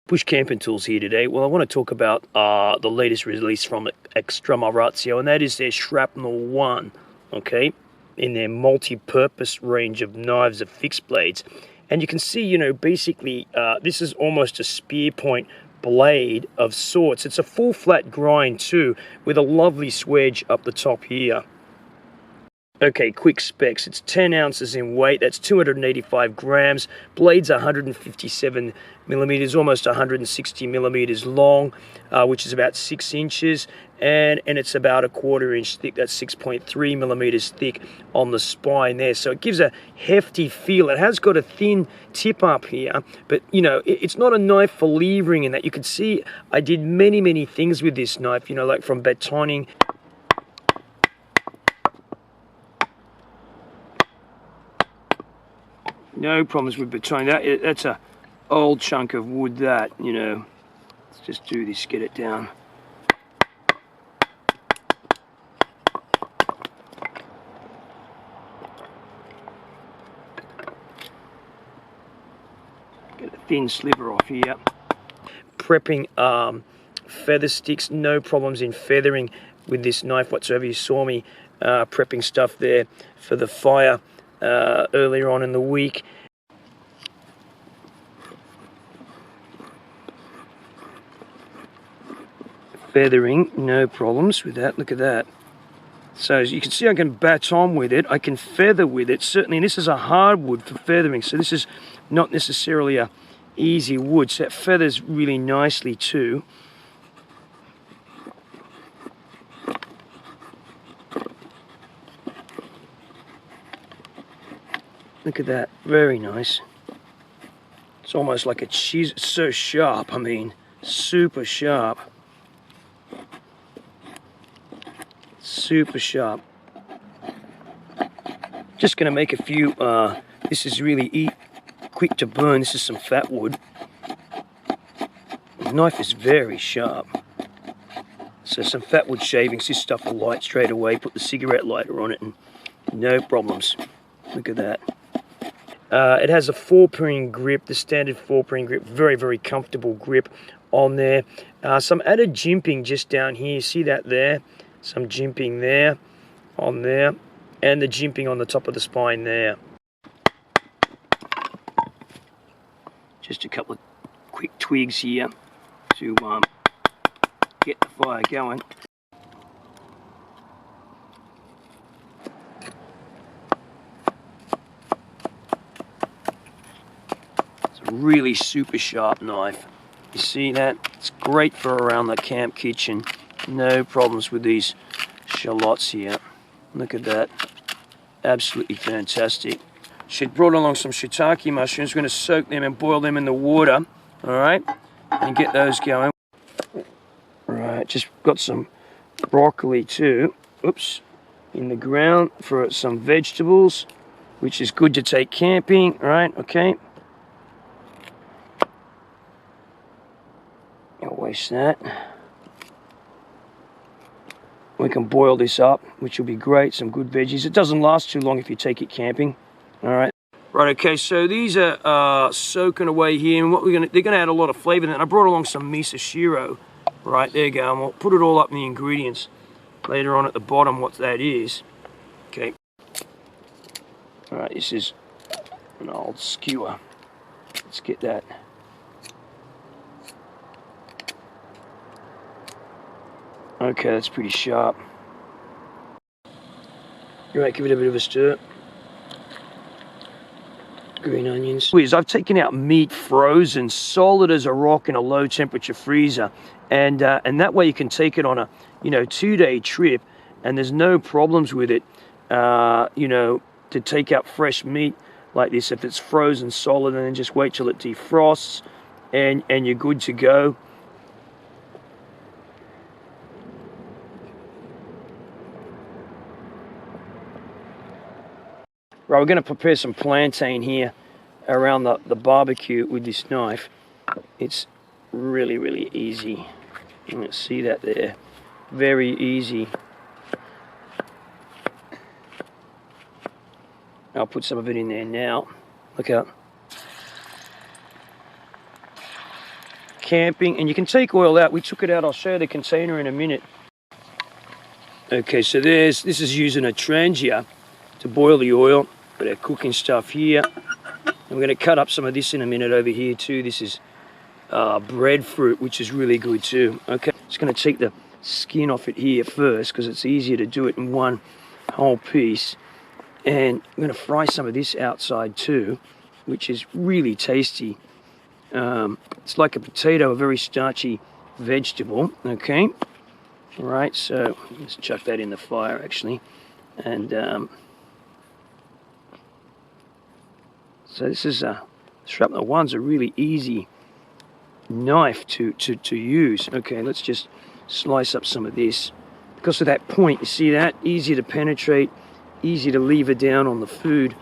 Bush camping tools here today. Well, I want to talk about the latest release from Extrema Ratio, and that is their Shrapnel One, okay, in their multi-purpose range of knives of fixed blades. And you can see, you know, basically this is almost a spear point blade of sorts. It's a full flat grind too, with a lovely swedge up the top here. Okay, quick specs. It's 10 ounces in weight. That's 285 grams. Blade's 157 millimeters, almost 160 millimeters long, which is about 6 inches. And it's about a 1/4 inch thick. That's 6.3 millimeters thick on the spine there. So it gives a hefty feel. It has got a thin tip up here, but you know, it's not a knife for levering in that. You can see I did many things with this knife, you know, like from betoning. No problems with betoning. That's a old chunk of wood that, you know. Let's just do this, get it down. Get a thin sliver off here. Prepping feather sticks, no problems in feathering with this knife whatsoever. You saw me prepping stuff there for the fire earlier on in the week. Feathering, no problems with that. Look at that. So as you can see, I can baton with it, I can feather with it. Certainly, and this is a hardwood for feathering, so this is not necessarily a easy wood, so it feathers really nicely too. Look at that, very nice. It's almost like a cheese. It's so sharp, I mean, super sharp. Super sharp. Just going to make a few, this is really quick to burn. This is some fat wood. The knife is very sharp. So some fat wood shavings. This stuff will light straight away. Put the cigarette lighter on it and no problems. Look at that. It has a 4-pin grip, the standard 4-pin grip, very comfortable grip on there. Some added jimping just down here, see that there? Some jimping there, on there, and the jimping on the top of the spine there. Just a couple of quick twigs here to get the fire going. Really super sharp knife. You see that? It's great for around the camp kitchen. No problems with these shallots here. Look at that. Absolutely fantastic. She brought along some shiitake mushrooms. We're going to soak them and boil them in the water. Alright? And get those going. Alright, just got some broccoli too. Oops. In the ground for some vegetables, which is good to take camping. Alright, okay. Waste that. We can boil this up, which will be great. Some good veggies. It doesn't last too long if you take it camping. All right. Right. Okay. So these are soaking away here, and what they're gonna add a lot of flavor. And I brought along some miso shiro. Right there you go. And we'll put it all up in the ingredients later on at the bottom. What that is. Okay. All right. This is an old skewer. Let's get that. Okay, that's pretty sharp. Right, give it a bit of a stir. Green onions. I've taken out meat frozen, solid as a rock in a low temperature freezer, and that way you can take it on a 2-day trip, and there's no problems with it. To take out fresh meat like this if it's frozen solid, and then just wait till it defrosts, and you're good to go. Right, we're going to prepare some plantain here around the barbecue with this knife. It's really easy. You can see that there. Very easy. I'll put some of it in there now. Look out. camping, and you can take oil out. We took it out. I'll show you the container in a minute. Okay, so this is using a trangia to boil the oil. Got our cooking stuff here. And we're going to cut up some of this in a minute over here too. This is breadfruit, which is really good too. Okay, just going to take the skin off it here first because it's easier to do it in one whole piece. And I'm going to fry some of this outside too, which is really tasty. It's like a potato, a very starchy vegetable. Okay, all right, so let's chuck that in the fire actually. And so this is Shrapnel One's a really easy knife to use. Okay, let's just slice up some of this. Because of that point, you see that? Easy to penetrate, easy to lever down on the food.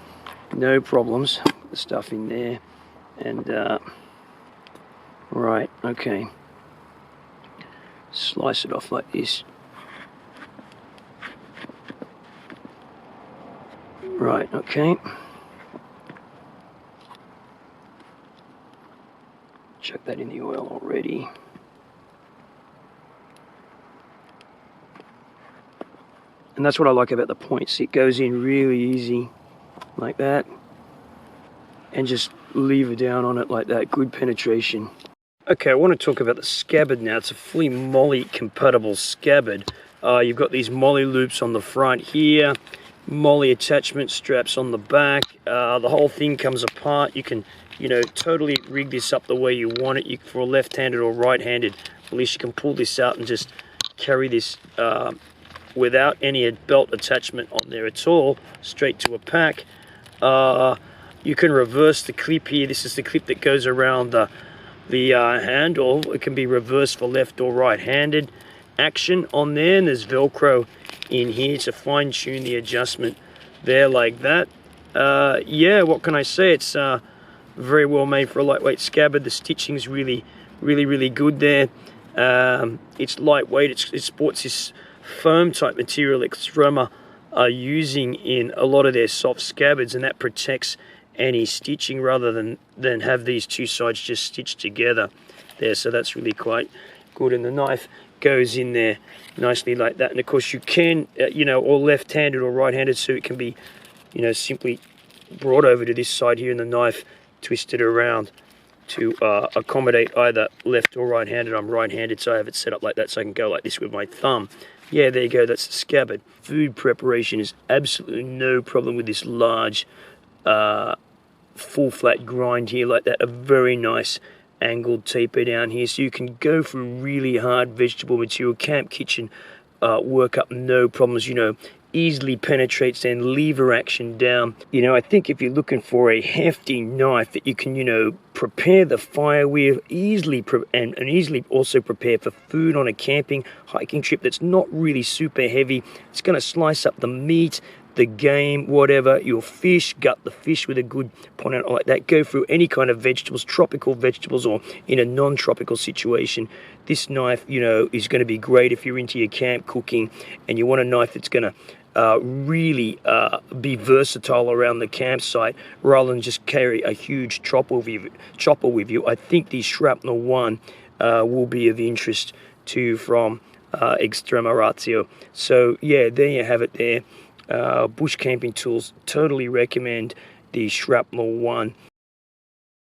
No problems. Put the stuff in there. And, right, okay. Slice it off like this. Right, okay. Chuck that in the oil already. And that's what I like about the points. It goes in really easy, like that. And just lever down on it like that. Good penetration. Okay, I want to talk about the Scabbard now. It's a fully MOLLE compatible Scabbard. You've got these MOLLE loops on the front here. MOLLE attachment straps on the back. The whole thing comes apart. You can, totally rig this up the way you want it. For a left-handed or right-handed, at least you can pull this out and just carry this without any belt attachment on there at all, straight to a pack. You can reverse the clip here. This is the clip that goes around the handle. It can be reversed for left or right-handed action on there, and there's Velcro in here to fine-tune the adjustment there like that. Yeah, what can I say? It's very well made for a lightweight Scabbard. The stitching's really good there. It's lightweight. It sports this foam type material Extrema are using in a lot of their soft Scabbards, and that protects any stitching rather than have these two sides just stitched together there. So that's really quite good, and the knife goes in there nicely like that. And of course you can or left-handed or right-handed, so it can be simply brought over to this side here, and the knife twisted around to accommodate either left or right-handed. I'm right-handed, so I have it set up like that so I can go like this with my thumb. Yeah, there you go, that's the Scabbard. Food preparation is absolutely no problem with this large full flat grind here like that. A very nice angled taper down here, so you can go for really hard vegetable material, camp kitchen work up, no problems. Easily penetrates and lever action down. I think if you're looking for a hefty knife that you can prepare the fire with easily, and easily also prepare for food on a camping hiking trip that's not really super heavy, it's going to slice up the meat, the game, whatever, your fish, gut the fish with a good point out like that, go through any kind of vegetables, tropical vegetables or in a non-tropical situation. This knife, is going to be great if you're into your camp cooking and you want a knife that's going to really be versatile around the campsite rather than just carry a huge chopper with you. I think the Shrapnel One will be of interest to you from Extrema Ratio. So yeah, there you have it there. Bush camping tools, totally recommend the Shrapnel One.